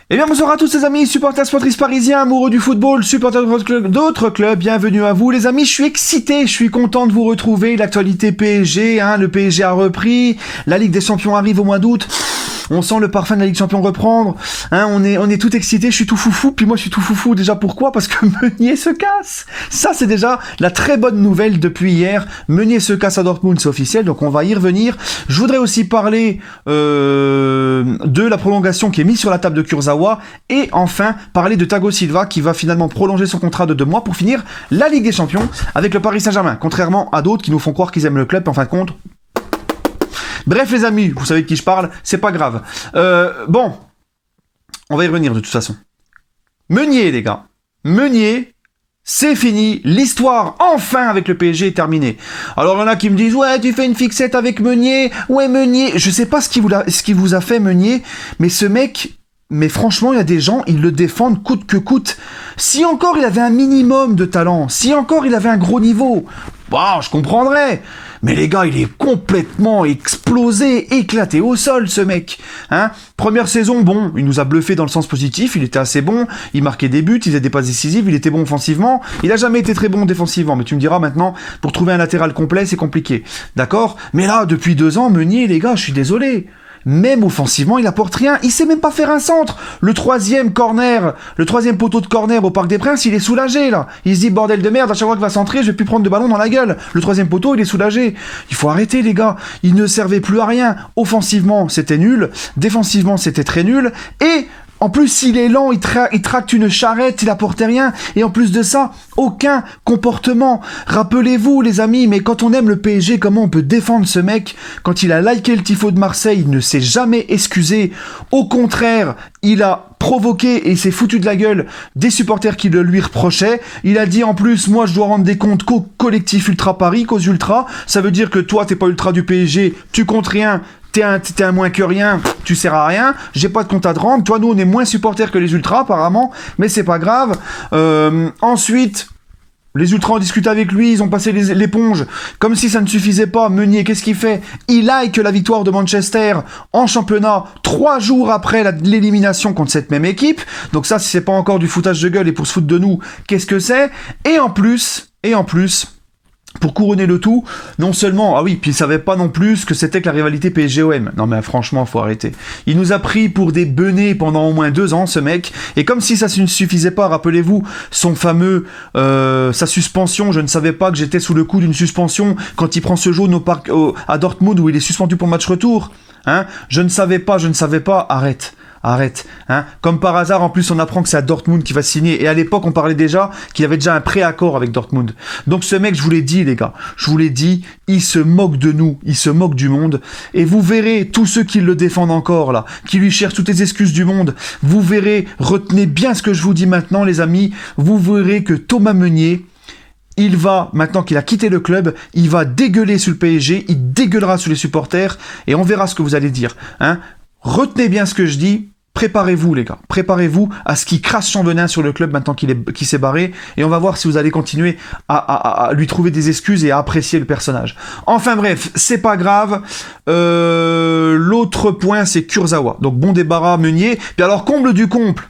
Eh bien bonsoir à tous les amis, supporters sportifs parisiens, amoureux du football, supporters d'autres clubs, bienvenue à vous les amis, je suis excité, je suis content de vous retrouver, l'actualité PSG, le PSG a repris, la Ligue des Champions arrive au mois d'août, on sent le parfum de la Ligue des Champions reprendre, on est tout excité, je suis tout foufou, puis moi je suis tout foufou déjà pourquoi ? Parce que Meunier se casse, ça c'est déjà la très bonne nouvelle depuis hier, Meunier se casse à Dortmund, c'est officiel, donc on va y revenir, je voudrais aussi parler de la prolongation qui est mise sur la table de Kurzawa, et enfin parler de Thiago Silva qui va finalement prolonger son contrat de 2 mois pour finir la Ligue des Champions avec le Paris Saint-Germain, contrairement à d'autres qui nous font croire qu'ils aiment le club, en fin de compte. Bref les amis, vous savez de qui je parle, c'est pas grave. Bon, on va y revenir de toute façon. Meunier les gars, Meunier, c'est fini, l'histoire enfin avec le PSG est terminée. Alors il y en a qui me disent ouais tu fais une fixette avec Meunier, ouais Meunier, je sais pas ce qui vous a fait Meunier, mais ce mec... Mais franchement, il y a des gens, ils le défendent coûte que coûte. Si encore il avait un minimum de talent, si encore il avait un gros niveau, bah, je comprendrais. Mais les gars, il est complètement explosé, éclaté au sol, ce mec. Première saison, bon, il nous a bluffé dans le sens positif, il était assez bon, il marquait des buts, il faisait des passes décisives, il était bon offensivement. Il a jamais été très bon défensivement, mais tu me diras maintenant, pour trouver un latéral complet, c'est compliqué. D'accord ? Mais là, depuis 2 ans, Meunier, les gars, je suis désolé. Même offensivement, il apporte rien. Il sait même pas faire un centre. Le troisième poteau de corner au Parc des Princes, il est soulagé, là. Il se dit, bordel de merde, à chaque fois qu'il va centrer, je vais plus prendre de ballon dans la gueule. Le troisième poteau, il est soulagé. Il faut arrêter, les gars. Il ne servait plus à rien. Offensivement, c'était nul. Défensivement, c'était très nul. Et... en plus, il est lent, il tracte une charrette, il apporte rien. Et en plus de ça, aucun comportement. Rappelez-vous, les amis, mais quand on aime le PSG, comment on peut défendre ce mec ? Quand il a liké le tifo de Marseille, il ne s'est jamais excusé. Au contraire, il a provoqué et il s'est foutu de la gueule des supporters qui le lui reprochaient. Il a dit en plus, moi je dois rendre des comptes qu'au collectif Ultra Paris, qu'aux Ultras. Ça veut dire que toi, t'es pas Ultra du PSG, tu comptes rien. T'es un moins que rien, tu sers à rien, j'ai pas de compte à te rendre, toi nous on est moins supporters que les Ultras apparemment, mais c'est pas grave. Ensuite, les Ultras ont discuté avec lui, ils ont passé l'éponge, comme si ça ne suffisait pas. Meunier, qu'est-ce qu'il fait ? Il like la victoire de Manchester en championnat 3 jours après l'élimination contre cette même équipe, donc ça si c'est pas encore du foutage de gueule et pour se foutre de nous, qu'est-ce que c'est ? Et en plus, pour couronner le tout, non seulement, puis il savait pas non plus ce que c'était que la rivalité PSG-OM. Non mais franchement, faut arrêter. Il nous a pris pour des benets pendant au moins 2 ans, ce mec, et comme si ça ne suffisait pas, rappelez-vous, son fameux, sa suspension, je ne savais pas que j'étais sous le coup d'une suspension quand il prend ce jaune à Dortmund où il est suspendu pour le match retour. Je ne savais pas, arrête, Comme par hasard, en plus, on apprend que c'est à Dortmund qui va signer. Et à l'époque, on parlait déjà qu'il avait déjà un préaccord avec Dortmund. Donc ce mec, je vous l'ai dit, les gars, il se moque de nous, il se moque du monde. Et vous verrez, tous ceux qui le défendent encore, là, qui lui cherchent toutes les excuses du monde, vous verrez, retenez bien ce que je vous dis maintenant, les amis, vous verrez que Thomas Meunier, il va, maintenant qu'il a quitté le club, il va dégueuler sur le PSG, il dégueulera sur les supporters, et on verra ce que vous allez dire, Retenez bien ce que je dis. Préparez-vous les gars, préparez-vous à ce qu'il crasse son venin sur le club maintenant qu'il s'est barré, et on va voir si vous allez continuer à lui trouver des excuses et à apprécier le personnage. Enfin bref, c'est pas grave. L'autre point c'est Kurzawa, donc bon débarras Meunier, puis alors comble du comble,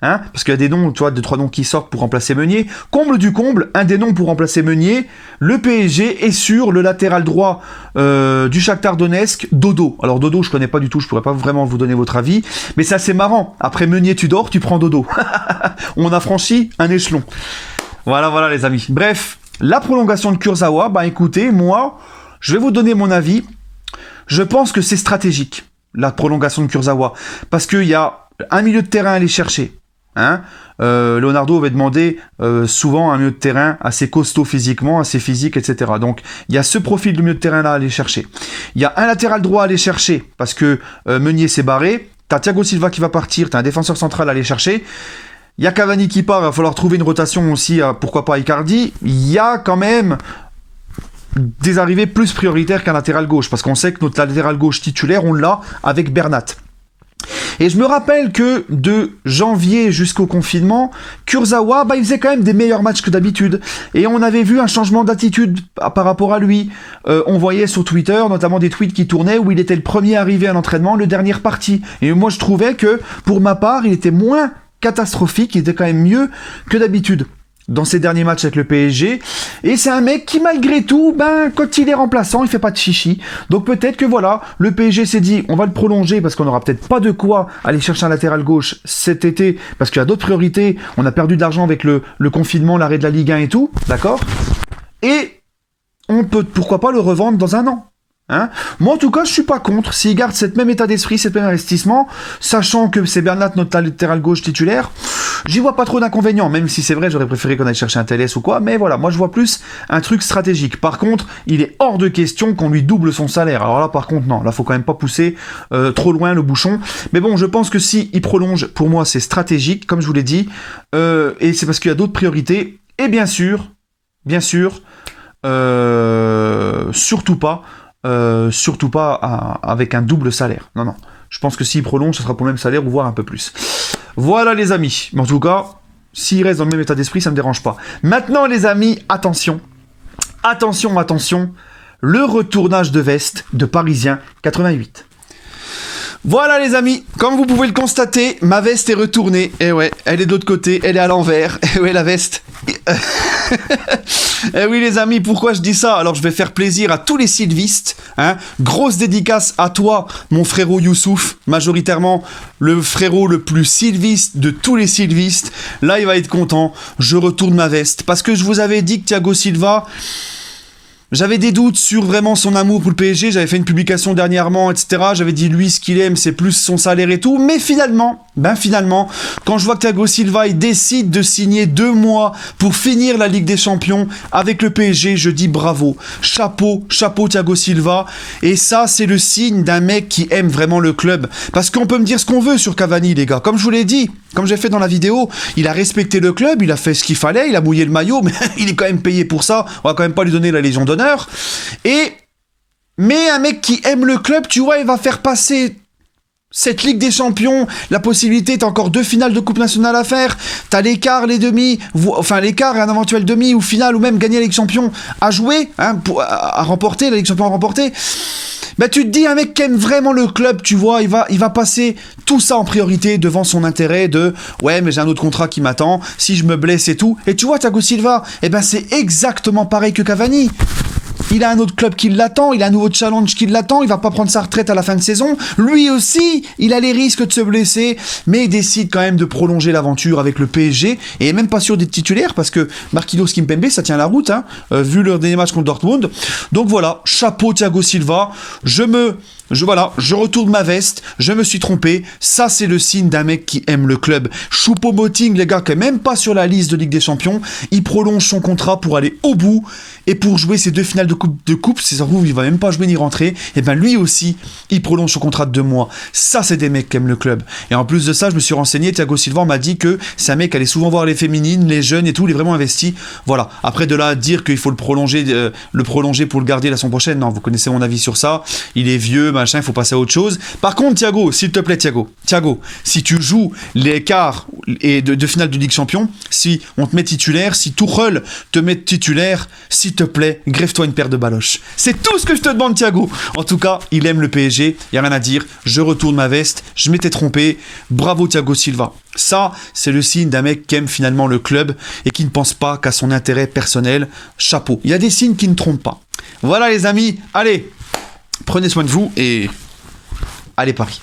parce qu'il y a des noms, tu vois, 2-3 noms qui sortent pour remplacer Meunier. Comble du comble, un des noms pour remplacer Meunier, le PSG est sur le latéral droit du Shakhtar Donetsk, Dodo. Alors Dodo, je connais pas du tout, je pourrais pas vraiment vous donner votre avis, mais c'est assez marrant. Après Meunier, tu dors, tu prends Dodo. On a franchi un échelon. Voilà les amis. Bref, la prolongation de Kurzawa, écoutez, moi, je vais vous donner mon avis. Je pense que c'est stratégique, la prolongation de Kurzawa, parce qu'il y a un milieu de terrain à aller chercher. Leonardo avait demandé souvent un milieu de terrain assez costaud physiquement, assez physique, etc. Donc il y a ce profil de milieu de terrain là à aller chercher. Il y a un latéral droit à aller chercher parce que Meunier s'est barré. T'as Thiago Silva qui va partir, t'as un défenseur central à aller chercher. Il y a Cavani qui part, il va falloir trouver une rotation aussi, pourquoi pas Icardi. Il y a quand même des arrivées plus prioritaires qu'un latéral gauche, parce qu'on sait que notre latéral gauche titulaire, on l'a avec Bernat. Et je me rappelle que de janvier jusqu'au confinement, Kurzawa, il faisait quand même des meilleurs matchs que d'habitude. Et on avait vu un changement d'attitude par rapport à lui. On voyait sur Twitter, notamment des tweets qui tournaient où il était le premier arrivé à l'entraînement, le dernier parti. Et moi, je trouvais que, pour ma part, il était moins catastrophique, il était quand même mieux que d'habitude dans ses derniers matchs avec le PSG, et c'est un mec qui malgré tout, quand il est remplaçant, il fait pas de chichi, donc peut-être que voilà, le PSG s'est dit, on va le prolonger parce qu'on aura peut-être pas de quoi aller chercher un latéral gauche cet été, parce qu'il y a d'autres priorités, on a perdu de l'argent avec le confinement, l'arrêt de la Ligue 1 et tout, d'accord, et on peut pourquoi pas le revendre dans un an. Hein, moi en tout cas je suis pas contre s'il garde cet même état d'esprit, cet même investissement, sachant que c'est Bernat notre latéral gauche titulaire, j'y vois pas trop d'inconvénients, même si c'est vrai j'aurais préféré qu'on aille chercher un TLS ou quoi, mais voilà, moi je vois plus un truc stratégique. Par contre il est hors de question qu'on lui double son salaire, alors là par contre non, là faut quand même pas pousser trop loin le bouchon, mais bon je pense que si il prolonge, pour moi c'est stratégique comme je vous l'ai dit, et c'est parce qu'il y a d'autres priorités, et bien sûr surtout pas avec un double salaire. Non. Je pense que s'il prolonge, ce sera pour le même salaire ou voire un peu plus. Voilà les amis. Mais en tout cas, s'il reste dans le même état d'esprit, ça me dérange pas. Maintenant les amis, attention. Le retournage de veste de Parisien 88. Voilà les amis, comme vous pouvez le constater, ma veste est retournée. Et ouais, elle est de l'autre côté, elle est à l'envers. Et ouais, la veste. Et oui les amis, pourquoi je dis ça? Alors je vais faire plaisir à tous les sylvistes, hein. Grosse dédicace à toi, mon frérot Youssouf, majoritairement le frérot le plus sylviste de tous les sylvistes. Là il va être content, je retourne ma veste. Parce que je vous avais dit que Thiago Silva... J'avais des doutes sur vraiment son amour pour le PSG, j'avais fait une publication dernièrement, etc. J'avais dit lui ce qu'il aime c'est plus son salaire et tout, mais finalement, quand je vois que Thiago Silva il décide de signer 2 mois pour finir la Ligue des Champions avec le PSG, je dis bravo, chapeau Thiago Silva, et ça c'est le signe d'un mec qui aime vraiment le club, parce qu'on peut me dire ce qu'on veut sur Cavani les gars, comme je vous l'ai dit, comme j'ai fait dans la vidéo, il a respecté le club, il a fait ce qu'il fallait, il a mouillé le maillot, mais il est quand même payé pour ça, on va quand même pas lui donner la Légion d'honneur. Mais un mec qui aime le club, tu vois, il va faire passer cette Ligue des Champions, la possibilité, t'as encore 2 finales de Coupe nationale à faire, t'as l'écart, les demi, l'écart et un éventuel demi ou finale, ou même gagner la Ligue des Champions à jouer, hein, à remporter, la Ligue des Champions à remporter. Tu te dis, un mec qui aime vraiment le club, tu vois, il va passer tout ça en priorité devant son intérêt de « Ouais, mais j'ai un autre contrat qui m'attend, si je me blesse et tout. » Et tu vois, Thiago Silva, c'est exactement pareil que Cavani. Il a un autre club qui l'attend, il a un nouveau challenge qui l'attend, il va pas prendre sa retraite à la fin de saison. Lui aussi, il a les risques de se blesser, mais il décide quand même de prolonger l'aventure avec le PSG, et même pas sûr d'être titulaire, parce que Marquinhos Kimpembe, ça tient la route, hein, vu leur dernier match contre Dortmund. Donc voilà, chapeau Thiago Silva, je retourne ma veste, je me suis trompé, ça c'est le signe d'un mec qui aime le club. Choupo-Moting, les gars, qui est même pas sur la liste de Ligue des Champions, il prolonge son contrat pour aller au bout, et pour jouer ces 2 finales de coupe, si ça se trouve, il va même pas jouer ni rentrer, et lui aussi, il prolonge son contrat de 2 mois. Ça c'est des mecs qui aiment le club. Et en plus de ça, je me suis renseigné, Thiago Silva m'a dit que c'est un mec qui allait souvent voir les féminines, les jeunes et tout, il est vraiment investi. Voilà. Après de là à dire qu'il faut le prolonger pour le garder la saison prochaine, non, vous connaissez mon avis sur ça, il est vieux, il faut passer à autre chose. Par contre, Thiago, s'il te plaît, Thiago, si tu joues les quarts et de finale de Ligue Champion, si on te met titulaire, si Tuchel te met titulaire, s'il te plaît, greffe-toi une paire de baloches. C'est tout ce que je te demande, Thiago. En tout cas, il aime le PSG, il n'y a rien à dire. Je retourne ma veste, je m'étais trompé. Bravo, Thiago Silva. Ça, c'est le signe d'un mec qui aime finalement le club et qui ne pense pas qu'à son intérêt personnel. Chapeau. Il y a des signes qui ne trompent pas. Voilà, les amis. Allez, prenez soin de vous et allez Paris.